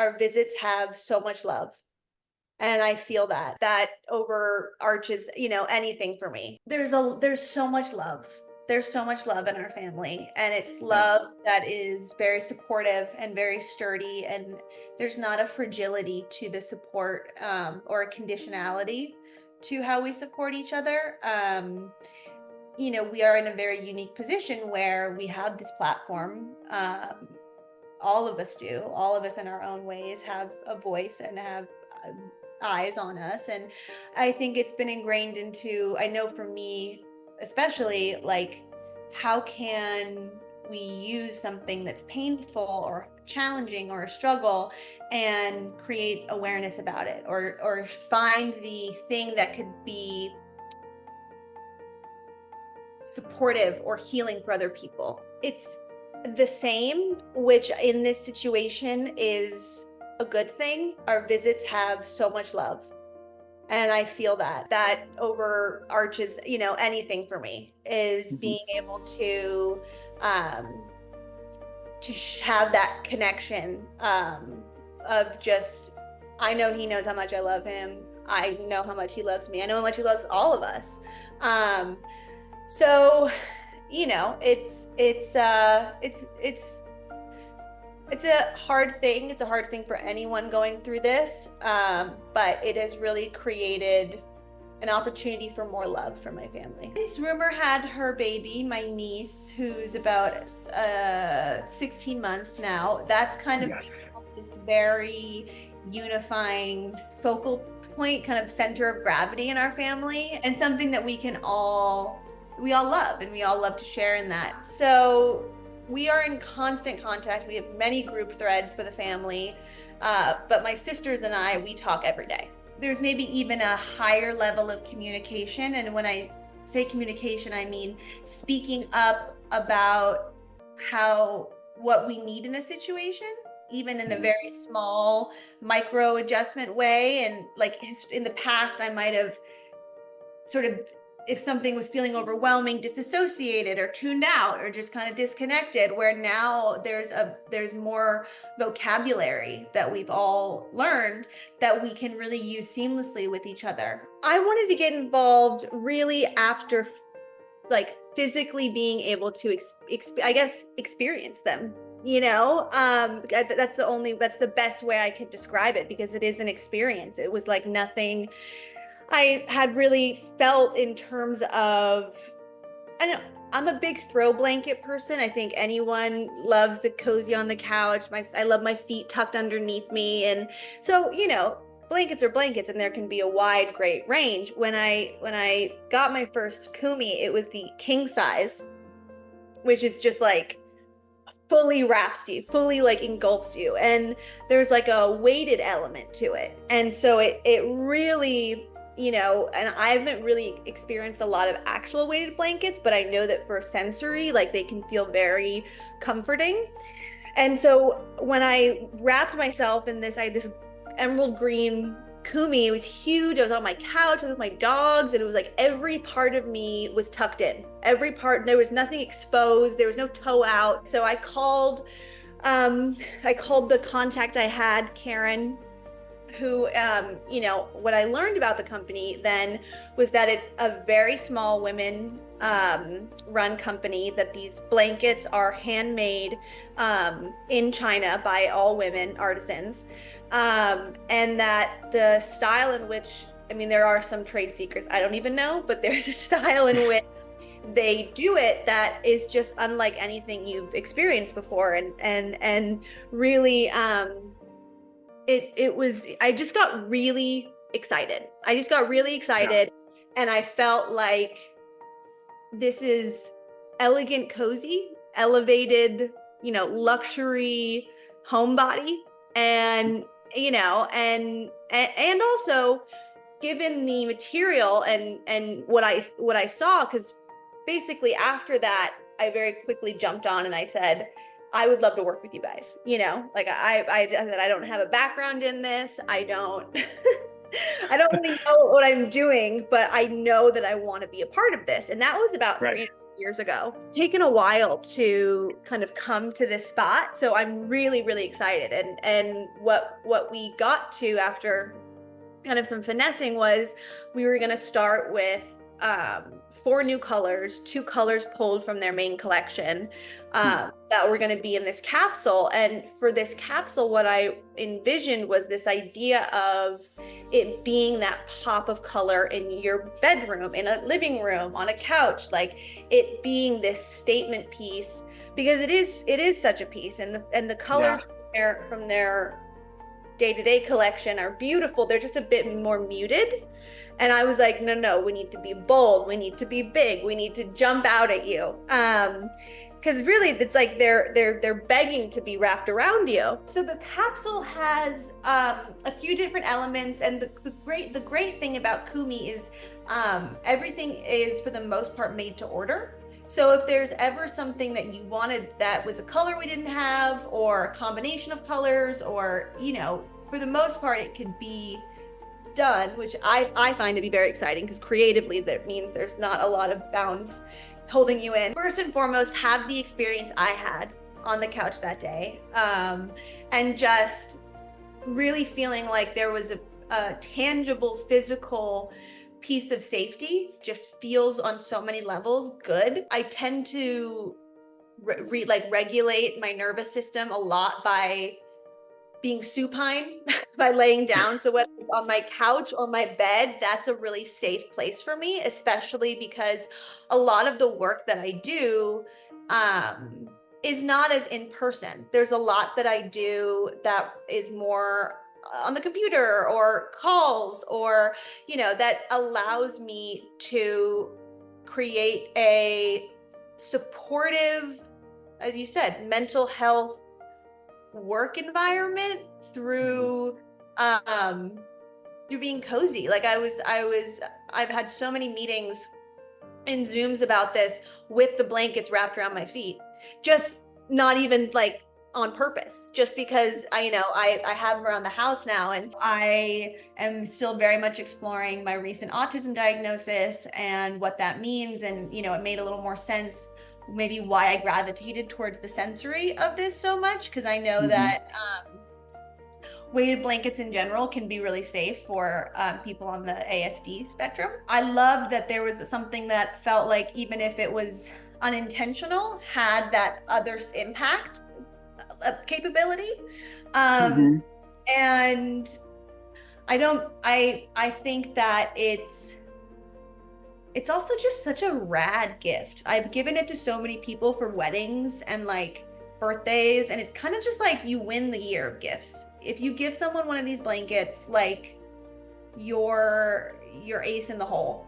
our visits have so much love. And I feel that overarches, anything for me. There's so much love. There's so much love in our family, and it's love that is very supportive and very sturdy, and there's not a fragility to the support, or a conditionality to how we support each other. We are in a very unique position where we have this platform. All of us do. All of us in our own ways have a voice and have eyes on us. And I think it's been ingrained into, I know for me, especially, like, how can we use something that's painful or challenging or a struggle and create awareness about it, or find the thing that could be supportive or healing for other people. It's the same, which in this situation is a good thing. Our visits have so much love, and I feel that overarches, anything for me, is being able to have that connection, of just, I know he knows how much I love him. I know how much he loves me. I know how much he loves all of us. So, it's a hard thing. It's a hard thing for anyone going through this. But it has really created an opportunity for more love for my family. Since Rumer had her baby, my niece, who's about 16 months now, that's kind of this very unifying focal point, kind of center of gravity in our family, and something that we all love, and we all love to share in that. So we are in constant contact. We have many group threads for the family, but my sisters and I, we talk every day. There's maybe even a higher level of communication, and when I say communication, I mean speaking up about what we need in a situation, even in a very small micro adjustment way. And like in the past, I might have sort of, if something was feeling overwhelming, disassociated or tuned out or just kind of disconnected, where now there's more vocabulary that we've all learned that we can really use seamlessly with each other. I wanted to get involved really after, like, physically being able to experience them. That's the best way I could describe it, because it is an experience. It was like nothing I had really felt in terms of, I don't know, I'm a big throw blanket person. I think anyone loves the cozy on the couch. I love my feet tucked underneath me. And so, blankets are blankets, and there can be a wide, great range. When I got my first Kumi, it was the king size, which is just like fully wraps you, fully like engulfs you. And there's like a weighted element to it. And so it really, and I haven't really experienced a lot of actual weighted blankets, but I know that for sensory, like, they can feel very comforting. And so when I wrapped myself in this, I had this emerald green Kumi. It was huge. I was on my couch with my dogs, and it was like every part of me was tucked in. Every part, there was nothing exposed. There was no toe out. So I called the contact I had, Karen, who, what I learned about the company then was that it's a very small women run company, that these blankets are handmade in China by all women artisans. And that the style in which, there are some trade secrets I don't even know, but there's a style in which they do it that is just unlike anything you've experienced before. And really, I just got really excited. Yeah. And I felt like this is elegant, cozy, elevated, luxury homebody. And, and also, given the material and what I saw, because basically after that, I very quickly jumped on and I said, I would love to work with you guys. Like I said, I don't have a background in this. I don't really know what I'm doing, but I know that I want to be a part of this. And that was about years ago. It's taken a while to kind of come to this spot, so I'm really, really excited. And what we got to after kind of some finessing was we were going to start with 4 new colors, 2 colors pulled from their main collection that were going to be in this capsule. And for this capsule, what I envisioned was this idea of it being that pop of color in your bedroom, in a living room, on a couch, like it being this statement piece, because it is such a piece. And the colors from their day-to-day collection are beautiful. They're just a bit more muted. And I was like, no, we need to be bold. We need to be big. We need to jump out at you. Because really, it's like they're begging to be wrapped around you. So the capsule has a few different elements, and the great thing about Kumi is everything is for the most part made to order. So if there's ever something that you wanted that was a color we didn't have, or a combination of colors, or for the most part it could be done, which I find to be very exciting, because creatively that means there's not a lot of bounds holding you in. First and foremost, have the experience I had on the couch that day, and just really feeling like there was a tangible physical piece of safety. Just feels on so many levels good. I tend to regulate my nervous system a lot by being supine, by laying down. So whether it's on my couch or my bed, that's a really safe place for me, especially because a lot of the work that I do is not as in person. There's a lot that I do that is more on the computer or calls, or that allows me to create a supportive, as you said, mental health work environment through being cozy. Like I've had so many meetings and Zooms about this with the blankets wrapped around my feet, just not even like on purpose, just because I have them around the house now, and I am still very much exploring my recent autism diagnosis and what that means. And it made a little more sense maybe why I gravitated towards the sensory of this so much, because I know that weighted blankets in general can be really safe for people on the ASD spectrum. I loved that there was something that felt like, even if it was unintentional, had that other's impact capability. And I think that it's also just such a rad gift. I've given it to so many people for weddings and like birthdays, and it's kind of just like you win the year of gifts. If you give someone one of these blankets, like you're ace in the hole.